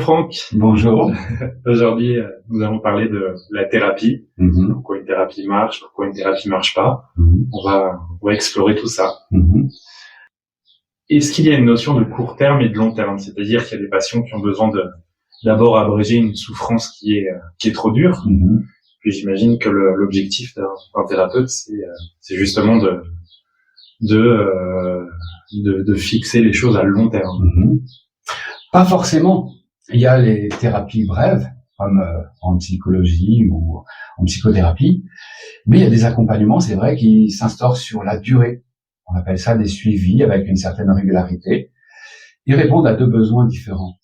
Franck. Bonjour. Aujourd'hui, nous allons parler de la thérapie. Mhm. Pourquoi une thérapie marche, pourquoi une thérapie marche pas. Mhm. On va explorer tout ça. Mhm. Est-ce qu'il y a une notion de court terme et de long terme? C'est-à-dire qu'il y a des patients qui ont besoin d'abord abréger une souffrance qui est trop dure. Mhm. Puis j'imagine que l'objectif d'un thérapeute, c'est justement de fixer les choses à long terme. Mhm. Pas forcément. Il y a les thérapies brèves, comme en psychologie ou en psychothérapie, mais il y a des accompagnements, c'est vrai, qui s'instaurent sur la durée. On appelle ça des suivis avec une certaine régularité. Ils répondent à deux besoins différents.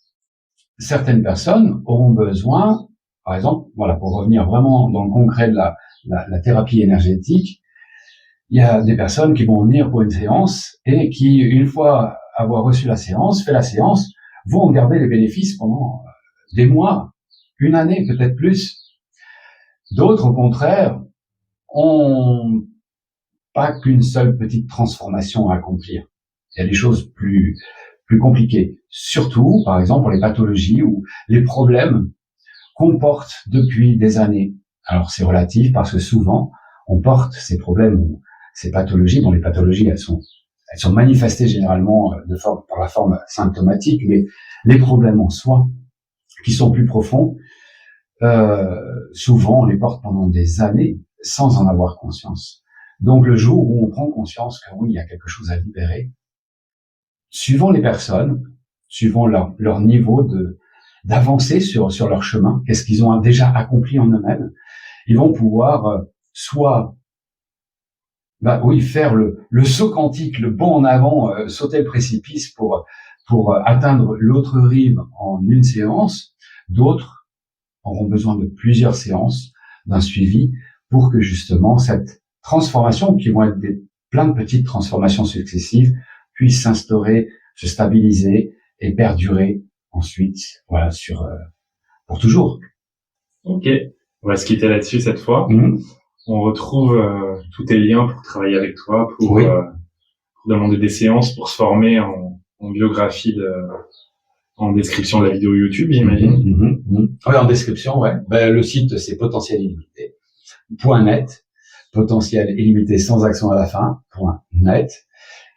Certaines personnes auront besoin, par exemple, voilà, pour revenir vraiment dans le concret de la thérapie énergétique, il y a des personnes qui vont venir pour une séance et qui, une fois avoir reçu la séance, fait la séance, vont en garder les bénéfices pendant des mois, une année, peut-être plus. D'autres, au contraire, ont pas qu'une seule petite transformation à accomplir. Il y a des choses plus compliquées. Surtout, par exemple, pour les pathologies ou les problèmes qu'on porte depuis des années. Alors, c'est relatif parce que souvent, on porte ces problèmes ou ces pathologies, dont les pathologies, elles sont manifestées généralement par la forme symptomatique, mais les problèmes en soi, qui sont plus profonds, souvent on les porte pendant des années sans en avoir conscience. Donc le jour où on prend conscience que oui, il y a quelque chose à libérer, suivant les personnes, suivant leur niveau d'avancer sur leur chemin, qu'est-ce qu'ils ont déjà accompli en eux-mêmes, ils vont pouvoir soit faire le saut quantique, le bond en avant, sauter le précipice pour atteindre l'autre rive en une séance. D'autres auront besoin de plusieurs séances, d'un suivi, pour que justement cette transformation, qui vont être plein de petites transformations successives, puisse s'instaurer, se stabiliser et perdurer ensuite, voilà, pour toujours. Ok, on va se quitter là-dessus cette fois. Mmh. On retrouve tous tes liens pour travailler avec toi, pour demander des séances, pour se former en biographie en description de la vidéo YouTube, j'imagine. Oui, en description, ouais. Le site, c'est potentiel illimité.net, potentiel illimité sans accent à la fin, .net.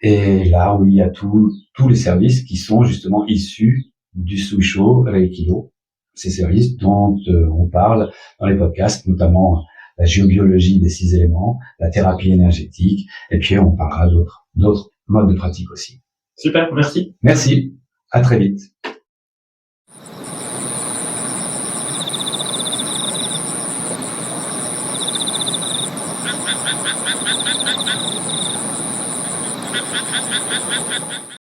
Et là où il y a tous les services qui sont justement issus du Suisho Reikilo, ces services dont on parle dans les podcasts, notamment la géobiologie des 6 éléments, la thérapie énergétique, et puis on parlera d'autres modes de pratique aussi. Super, merci. Merci, à très vite.